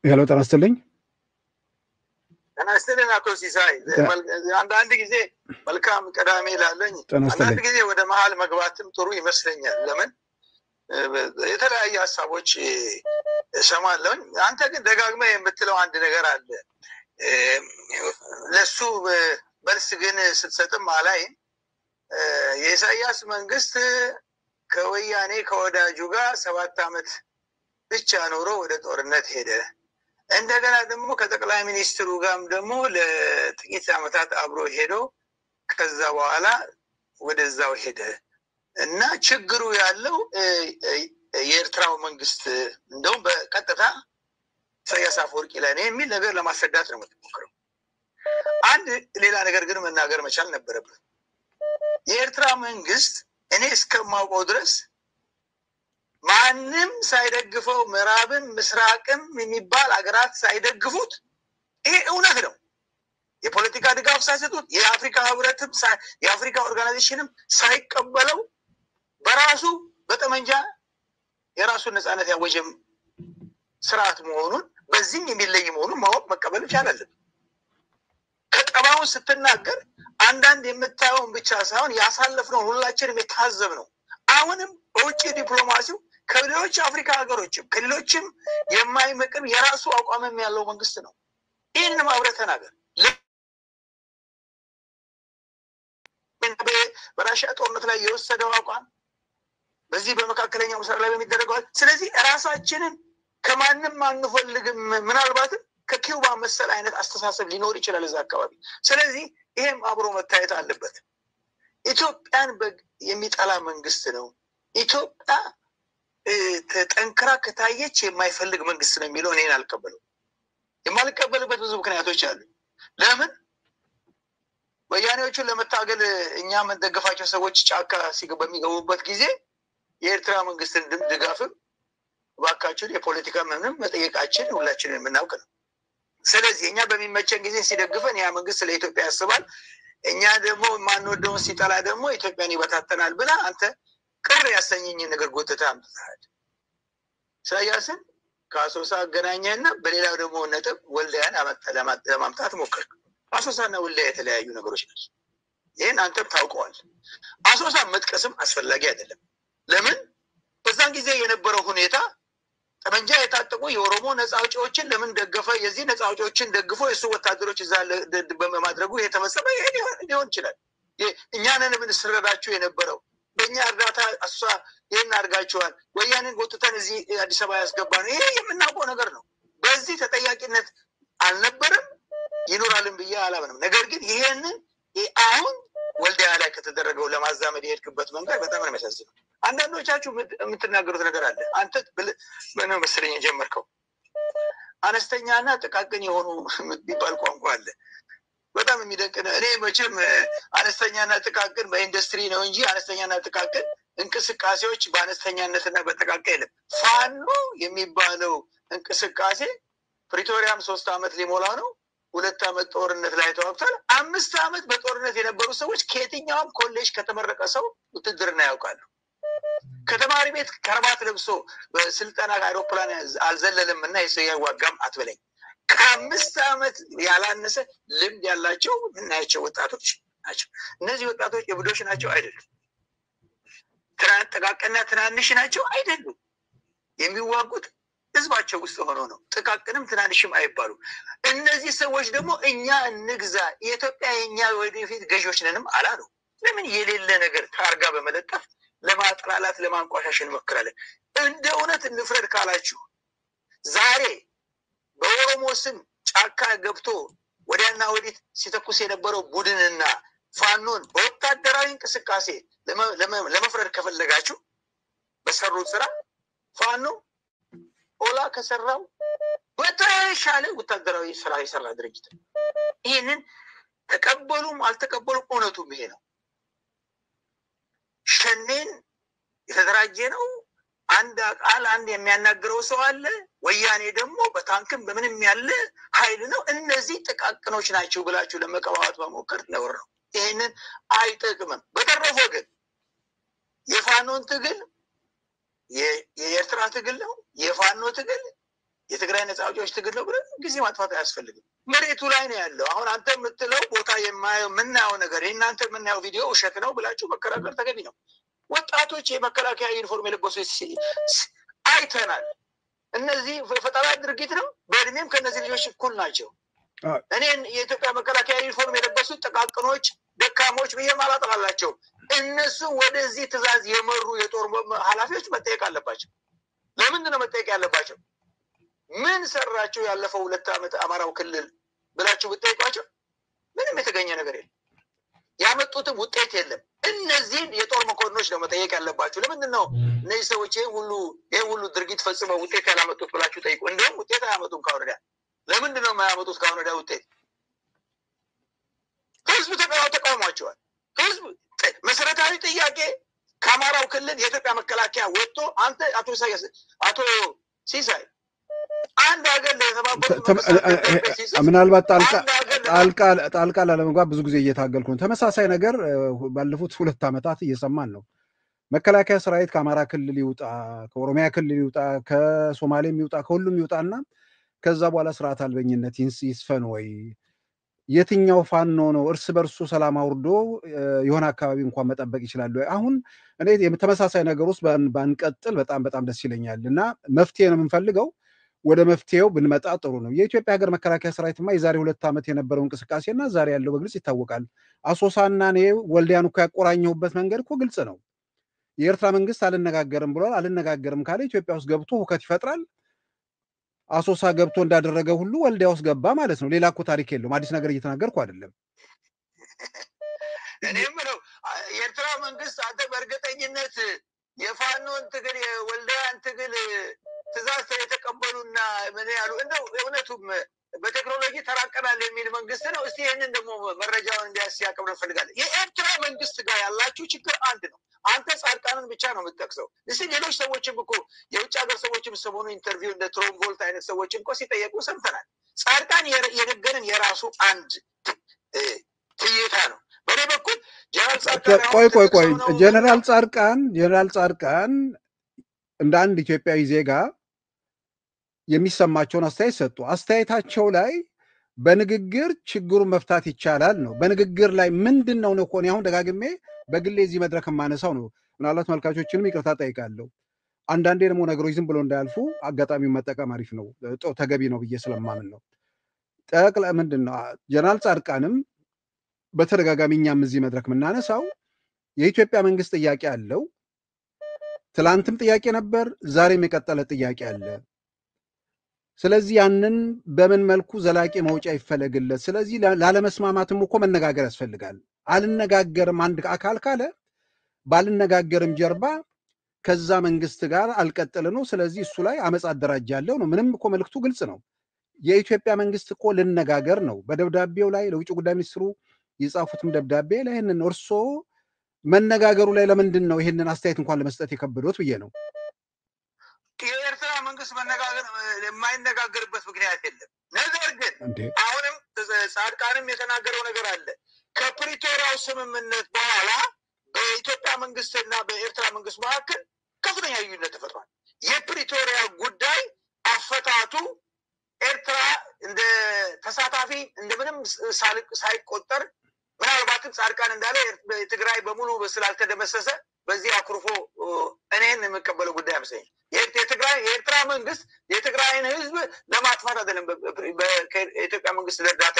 ሄሎ ጤና ይስጥልኝ። ጤና ይስጥልኝ አቶ ሲሳይ። አንዳንድ ጊዜ መልካም ቅዳሜ ላለኝ ጤና ይስጥልኝ። አንዳንድ ጊዜ ወደ መሀል መግባትም ጥሩ ይመስለኛል። ለምን የተለያየ ሀሳቦች እሰማለሁ። አንተ ግን ደጋግመህ የምትለው አንድ ነገር አለ። ለሱ መልስ ግን ስትሰጥም አላይም። የኢሳያስ መንግስት ከወያኔ ከወዳጁ ጋር 7 ዓመት ብቻ ኖሮ ወደ ጦርነት ሄደ። እንደገና ደግሞ ከጠቅላይ ሚኒስትሩ ጋርም ደግሞ ለጥቂት ዓመታት አብሮ ሄዶ ከዛ በኋላ ወደዛው ሄደ እና ችግሩ ያለው የኤርትራው መንግስት እንደውም በቀጥታ ኢሳያስ አፈወርቂ ላይ ነው የሚል ነገር ለማስረዳት ነው የምትሞክረው። አንድ ሌላ ነገር ግን መናገር መቻል ነበረበት። የኤርትራ መንግስት እኔ እስከማውቀው ድረስ ማንም ሳይደግፈው ምዕራብም ምስራቅም የሚባል አገራት ሳይደግፉት፣ ይሄ እውነት ነው። የፖለቲካ ድጋፍ ሳይሰጡት፣ የአፍሪካ ህብረትም የአፍሪካ ኦርጋናይዜሽንም ሳይቀበለው በራሱ በጠመንጃ የራሱን ነፃነት ያወጀም ስርዓት መሆኑን በዚህም የሚለይ መሆኑን ማወቅ መቀበል ይቻላል። ከጠባውን ስትናገር አንዳንድ የምታየውን ብቻ ሳይሆን ያሳለፍነው ሁላችንም የታዘብ ነው። አሁንም በውጭ ዲፕሎማሲው ከሌሎች አፍሪካ ሀገሮችም ከሌሎችም የማይመቅም የራሱ አቋምም ያለው መንግስት ነው። ይህን ማብረት ተናገር። በራሽያ ጦርነት ላይ የወሰደው አቋም በዚህ በመካከለኛው ምስራቅ ላይ በሚደረገው፣ ስለዚህ ራሳችንን ከማንም አንፈልግም። ምናልባትም ከኪውባ መሰል አይነት አስተሳሰብ ሊኖር ይችላል እዛ አካባቢ። ስለዚህ ይሄም አብሮ መታየት አለበት። ኢትዮጵያን የሚጠላ መንግስት ነው። ኢትዮጵያ ጠንክራ ከታየች የማይፈልግ መንግስት ነው የሚለው እኔን አልቀበለው። የማልቀበልበት ብዙ ምክንያቶች አሉ። ለምን ወያኔዎቹን ለመታገል እኛ የምንደግፋቸው ሰዎች ጫካ በሚገቡበት ጊዜ የኤርትራ መንግስትን ድጋፍም እባካችሁን የፖለቲካ ምንም መጠየቃችን ሁላችንን የምናውቅ ነው። ስለዚህ እኛ በሚመቸን ጊዜ ሲደግፈን ያ መንግስት ለኢትዮጵያ ያስባል፣ እኛ ደግሞ የማንወደውን ሲጠላ ደግሞ ኢትዮጵያን ይበታተናል ብላ አንተ ቅር ያሰኘኝ ነገር ጎትተህ አምጥተሃል። ኢሳያስን ከአሶሳ አገናኘህና በሌላው ደግሞ ነጥብ ወልዲያን ለማምጣት ሞከርክ። አሶሳና ወልዲያ የተለያዩ ነገሮች ናቸው። ይህን አንተም ታውቀዋል። አሶሳ መጥቀስም አስፈላጊ አይደለም። ለምን በዛን ጊዜ የነበረው ሁኔታ ጠመንጃ የታጠቁ የኦሮሞ ነፃ አውጪዎችን ለምን ደገፈ? የዚህ ነፃ አውጪዎችን ደግፎ የእሱ ወታደሮች እዛ በማድረጉ የተፈጸመ ሊሆን ይችላል። እኛንን ምን ስረዳችሁ የነበረው በእኛ እርዳታ እሷ ይህን አድርጋችኋል፣ ወያኔን ጎትተን እዚህ አዲስ አበባ ያስገባ ነው። ይሄ የምናውቀው ነገር ነው። በዚህ ተጠያቂነት አልነበረም፣ ይኖራልን ብዬ አላምንም። ነገር ግን ይሄንን አሁን ወልዲያ ላይ ከተደረገው ለማዛመድ የሄድክበት መንገድ በጣም ነው የሚያሳዝነው። አንዳንዶቻችሁ የምትናገሩት ነገር አለ። አንተ በነው መሰለኝ የጀመርከው አነስተኛና ጥቃቅን የሆኑ የሚባል ቋንቋ አለ። በጣም የሚደንቅ ነው። እኔ መቼም አነስተኛና ጥቃቅን በኢንዱስትሪ ነው እንጂ አነስተኛና ጥቃቅን እንቅስቃሴዎች በአነስተኛነትና በጥቃቅን የለም። ፋኖ የሚባለው እንቅስቃሴ ፕሪቶሪያም 3 ዓመት ሊሞላ ነው። 2 ዓመት ጦርነት ላይ ተዋግቷል። 5 ዓመት በጦርነት የነበሩ ሰዎች ከየትኛውም ኮሌጅ ከተመረቀ ሰው ውትድርና ያውቃሉ። ከተማሪ ቤት ከረባት ለብሶ በስልጠና አይሮፕላን አልዘለልም እና የሰው ያዋጋም አትበለኝ። ከ5 ዓመት ያላነሰ ልምድ ያላቸው ምናያቸው ወጣቶች ናቸው። እነዚህ ወጣቶች የብዶች ናቸው አይደሉም። ጥቃቅንና ትናንሽ ናቸው አይደሉም። የሚዋጉት ህዝባቸው ውስጥ ሆኖ ነው። ጥቃቅንም ትናንሽም አይባሉ። እነዚህ ሰዎች ደግሞ እኛ እንግዛ፣ የኢትዮጵያ የኛ ወደፊት ገዢዎች ነንም አላሉ። ለምን የሌለ ነገር ታርጋ በመለጠፍ ለማጥላላት ለማንቋሻሽ እንሞክራለን? እንደ እውነት እንፍረድ ካላችሁ ዛሬ በኦሮሞ ስም ጫካ ገብቶ ወዲያና ወዲት ሲተኩስ የነበረው ቡድንና ፋኖን በወታደራዊ እንቅስቃሴ ለመፍረድ ከፈለጋችሁ በሰሩት ስራ ፋኖ ኦላ ከሰራው በተሻለ ወታደራዊ ስራ የሰራ ድርጅት። ይህንን ተቀበሉም አልተቀበሉም እውነቱም ይሄ ነው። ሸኔን የተደራጀ ነው። አንድ የሚያናግረው ሰው አለ። ወያኔ ደግሞ በታንክም በምንም ያለ ኃይል ነው። እነዚህ ጥቃቅኖች ናቸው ብላችሁ ለመቀባባት መሞከር ነውር ነው። ይህንን አይጠቅምም። በተረፈ ግን የፋኖን ትግል የኤርትራ ትግል ነው። የፋኖ ትግል የትግራይ የትግራይ ነፃ አውጪዎች ትግል ነው ብለን ጊዜ ማጥፋት አያስፈልግም። መሬቱ ላይ ነው ያለው። አሁን አንተ የምትለው ቦታ የምናየው ነገር የእናንተ የምናየው ቪዲዮ ውሸት ነው ብላችሁ መከራከር ተገቢ ነው። ወጣቶች የመከላከያ ዩኒፎርም የለበሱ አይተናል። እነዚህ ፈጠራ ድርጊት ነው። በእድሜም ከእነዚህ ልጆች እኩል ናቸው። እኔን የኢትዮጵያ መከላከያ ዩኒፎርም የለበሱት ጥቃቅኖች ደካሞች ብዬ ማላጠላላቸው እነሱ ወደዚህ ትእዛዝ የመሩ የጦር ኃላፊዎች መጠየቅ አለባቸው። ለምንድን ነው መጠየቅ ያለባቸው? ምን ሰራቸው ያለፈው 2 ዓመት አማራው ክልል ብላችሁ ብትጠይቋቸው ምንም የተገኘ ነገር የለም። ያመጡትም ውጤት የለም። እነዚህን የጦር መኮንኖች ነው መጠየቅ ያለባችሁ። ለምንድን ነው እነዚህ ሰዎች ይህን ሁሉ ድርጊት ፈጽመው ውጤት ያላመጡት ብላችሁ ጠይቁ። እንደውም ውጤት አያመጡም ካሁን ወዲያ። ለምንድን ነው የማያመጡት ካሁን ወዲያ ውጤት? ህዝብ ተቃውሟቸዋል። ህዝብ መሰረታዊ ጥያቄ ከአማራው ክልል የኢትዮጵያ መከላከያ ወጥቶ አንተ አቶ ሲሳይ አንድ ሀገር ለተባበሩት ምናልባት ጣልቃ ላለመግባት ብዙ ጊዜ እየታገልኩ ነው። ተመሳሳይ ነገር ባለፉት 2 ዓመታት እየሰማን ነው። መከላከያ ሰራዊት ከአማራ ክልል ይውጣ፣ ከኦሮሚያ ክልል ይውጣ፣ ከሶማሌም ይውጣ፣ ከሁሉም ይውጣና ከዛ በኋላ ስርዓት አልበኝነት ይስፈን ወይ? የትኛው ፋኖ ነው እርስ በርሱ ሰላም አውርዶ የሆነ አካባቢ እንኳን መጠበቅ ይችላል ወይ? አሁን እኔ ተመሳሳይ ነገር ውስጥ ባንቀጥል በጣም ደስ ይለኛል። እና መፍትሄ ነው የምንፈልገው። ወደ መፍትሄው ብንመጣ ጥሩ ነው። የኢትዮጵያ ሀገር መከላከያ ሰራዊትማ የዛሬ 2 ዓመት የነበረው እንቅስቃሴና ዛሬ ያለው በግልጽ ይታወቃል። አሶሳና እኔ ወልዲያን እኮ ያቆራኘሁበት መንገድ እኮ ግልጽ ነው። የኤርትራ መንግስት አልነጋገርም ብሏል። አልነጋገርም ካለ ኢትዮጵያ ውስጥ ገብቶ ሁከት ይፈጥራል። አሶሳ ገብቶ እንዳደረገ ሁሉ ወልዲያ ውስጥ ገባ ማለት ነው። ሌላ እኮ ታሪክ የለውም። አዲስ ነገር እየተናገርኩ አይደለም። እኔም ነው የኤርትራ መንግስት አንተ በእርግጠኝነት የፋኖን ትግል የወልዲያን ትግል ትእዛዝ የተቀበሉና ምን ያሉ እንደው እውነቱም በቴክኖሎጂ ተራቀናል የሚል መንግስት ነው። እስቲ ይህንን ደግሞ መረጃውን እንዲያስያቀብ ነው እንፈልጋለን። የኤርትራ መንግስት ጋር ያላችሁ ችግር አንድ ነው። አንተ ጻድቃንን ብቻ ነው የምትጠቅሰው። እስቲ ሌሎች ሰዎችም እኮ የውጭ ሀገር ሰዎችም ሰሞኑ ኢንተርቪው እንደ ትሮምቮልት አይነት ሰዎችም እኮ ሲጠየቁ ሰምተናል። ጻድቃን የነገርን የራሱ አንድ ትይታ ነው። በእኔ በኩል ጀነራል ጻድቃን ጀነራል ጻድቃን እንደ አንድ ኢትዮጵያዊ ዜጋ የሚሰማቸውን አስተያየት ሰጡ። አስተያየታቸው ላይ በንግግር ችግሩን መፍታት ይቻላል ነው። በንግግር ላይ ምንድን ነው ነው ኮን አሁን ደጋግሜ በግሌ እዚህ መድረክ ማነሳው ነው። ምናልባት መልካቾችንም ይቅርታ ጠይቃለሁ። አንዳንዴ ደግሞ ነገሮች ዝም ብሎ እንዳያልፉ አጋጣሚውን መጠቀም አሪፍ ነው፣ ተገቢ ነው ብዬ ስለማምን ነው። ምንድነው ጀነራል ጻድቃንም በተደጋጋሚ እኛም እዚህ መድረክ የምናነሳው የኢትዮጵያ መንግስት ጥያቄ አለው። ትላንትም ጥያቄ ነበር፣ ዛሬም የቀጠለ ጥያቄ አለ። ስለዚህ ያንን በምን መልኩ ዘላቂ መውጫ ይፈለግለት። ስለዚህ ላለመስማማትም እኮ መነጋገር ያስፈልጋል። አልነጋገርም አንድ አካል ካለ ባልነጋገርም ጀርባ ከዛ መንግስት ጋር አልቀጥል ነው። ስለዚህ እሱ ላይ አመፅ አደራጃለሁ ነው። ምንም እኮ መልክቱ ግልጽ ነው። የኢትዮጵያ መንግስት እኮ ልነጋገር ነው። በደብዳቤው ላይ ለውጭ ጉዳይ ሚኒስትሩ የጻፉትም ደብዳቤ ላይ ይህንን እርሶ መነጋገሩ ላይ ለምንድን ነው ይህንን አስተያየት እንኳን ለመስጠት የከበዶት ብዬ ነው። የኤርትራ መንግስት መነጋገር የማይነጋገርበት ምክንያት የለም። ነገር ግን አሁንም ጻድቃንም የተናገረው ነገር አለ። ከፕሪቶሪያው ስምምነት በኋላ በኢትዮጵያ መንግስትና በኤርትራ መንግስት መካከል ከፍተኛ ልዩነት ተፈጥሯል። የፕሪቶሪያ ጉዳይ አፈታቱ ኤርትራ እንደ ተሳታፊ እንደምንም ሳይቆጠር ምናልባትም ጻድቃን እንዳለ ትግራይ በሙሉ ስላልተደመሰሰ በዚህ አኩርፎ እኔን የምቀበለው ጉዳይ አይመስለኝም። የኤርትራ መንግስት የትግራይን ህዝብ ለማጥፋት አይደለም የኢትዮጵያ መንግስት እርዳታ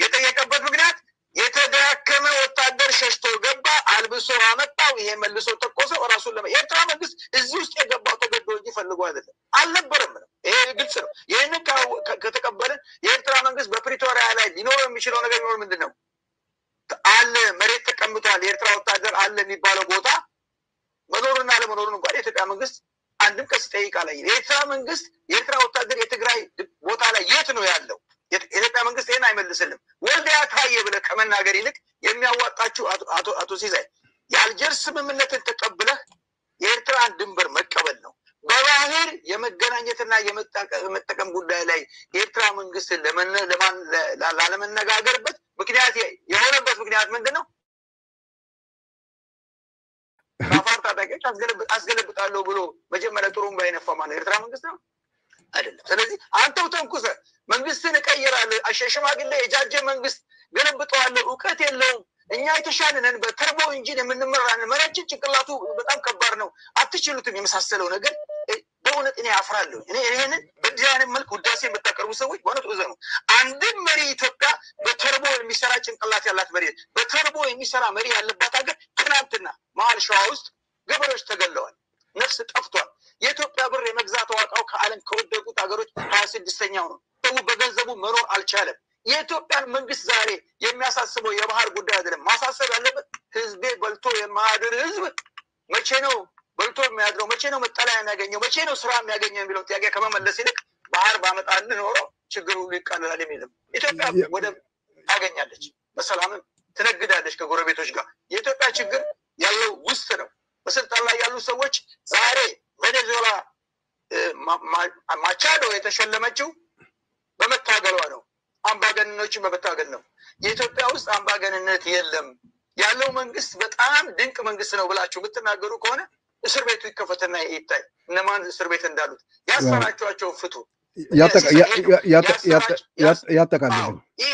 የጠየቀበት ምክንያት የተዳከመ ወታደር ሸሽቶ ገባ፣ አልብሶ አመጣው፣ ይሄ መልሶ ተቆሰው ራሱን የኤርትራ መንግስት እዚህ ውስጥ የገባው ተገዶ እንጂ ፈልጎ አይደለም፣ አልነበረም ነው። ይሄ ግልጽ ነው። ይህንን ከተቀበልን የኤርትራ መንግስት በፕሪቶሪያ ላይ ሊኖረው የሚችለው ነገር ቢኖር ምንድን ነው? አለ መሬት ተቀምጧል፣ የኤርትራ ወታደር አለ የሚባለው ቦታ መኖሩና አለመኖሩን እንኳን የኢትዮጵያ መንግስት አንድም ቀን ሲጠይቅ አላየንም። የኤርትራ መንግስት የኤርትራ ወታደር የትግራይ ቦታ ላይ የት ነው ያለው? የኢትዮጵያ መንግስት ይህን አይመልስልም። ወልዲያ ታየ ብለህ ከመናገር ይልቅ የሚያዋጣችው አቶ ሲሳይ የአልጀርስ ስምምነትን ተቀብለህ የኤርትራን ድንበር መቀበል ነው። በባህር የመገናኘትና የመጠቀም ጉዳይ ላይ የኤርትራ መንግስት ላለመነጋገርበት ምክንያት የሆነበት ምክንያት ምንድን ነው? በአፋር ታጣቂዎች አስገለብጣለሁ ብሎ መጀመሪያ ጥሩምባ የነፋ ማነው? የኤርትራ መንግስት ነው። አይደለም። ስለዚህ አንተው ተንኩሰ መንግስትን እቀይራለሁ አሸሽማግሌ የጃጀ መንግስት ገለብጠዋለሁ እውቀት የለውም እኛ የተሻለነን በተርቦ ኢንጂን የምንመራን መረጭ ጭንቅላቱ በጣም ከባድ ነው አትችሉትም የመሳሰለው ነገር በእውነት እኔ አፍራለሁ። እኔ ይሄንን በዚህ አይነት መልኩ ውዳሴ የምታቀርቡ ሰዎች በእውነት ወዘኑ አንድም መሪ ኢትዮጵያ በተርቦ የሚሰራ ጭንቅላት ያላት መሪ በተርቦ የሚሰራ መሪ ያለባት ሀገር ትናንትና መሀል ሸዋ ውስጥ ገበሬዎች ተገለዋል፣ ነፍስ ጠፍቷል። የኢትዮጵያ ብር የመግዛት ዋጋው ከዓለም ከወደቁት ሀገሮች 26ኛው ነው። ሰው በገንዘቡ መኖር አልቻለም። የኢትዮጵያን መንግስት ዛሬ የሚያሳስበው የባህር ጉዳይ አይደለም። ማሳሰብ ያለበት ህዝቤ በልቶ የማያድር ህዝብ መቼ ነው በልቶ የሚያድረው? መቼ ነው መጠለያ የሚያገኘው? መቼ ነው ስራ የሚያገኘው የሚለው ጥያቄ ከመመለስ ይልቅ ባህር ባመጣልን ኖሮ ችግሩ ሁሉ ይቃለላል የሚልም ኢትዮጵያ ወደብ ታገኛለች፣ በሰላምም ትነግዳለች ከጎረቤቶች ጋር። የኢትዮጵያ ችግር ያለው ውስጥ ነው። በስልጣን ላይ ያሉ ሰዎች ዛሬ ቬኔዙዌላ ማቻዶ የተሸለመችው በመታገሏ ነው። አምባገነኖችን በመታገል ነው። የኢትዮጵያ ውስጥ አምባገነንነት የለም። ያለው መንግስት በጣም ድንቅ መንግስት ነው ብላችሁ ብትናገሩ ከሆነ እስር ቤቱ ይከፈትና ይታይ እነማን እስር ቤት እንዳሉት ያሰራቸዋቸው ፍቱ። ያጠቃልላል። ይሄ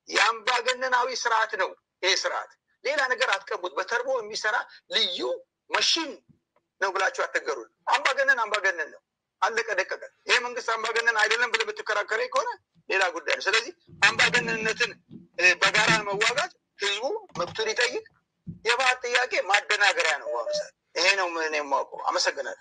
የአምባገነናዊ ስርዓት ነው። ይሄ ስርዓት ሌላ ነገር አትቀቡት። በተርቦ የሚሰራ ልዩ መሽን ነው ብላችሁ አትገሩን። አምባገነን ነው። አለቀ ደቀቀ። ይሄ መንግስት አምባገነን አይደለም ብለህ ብትከራከረኝ ከሆነ ሌላ ጉዳይ ነው። ስለዚህ አምባገነንነትን በጋራ መዋጋት ህዝቡ መብቱን ይጠይቅ። የባህል ጥያቄ ማደናገሪያ ነው። ይሄ ነው ምን የማውቀው። አመሰግናለሁ።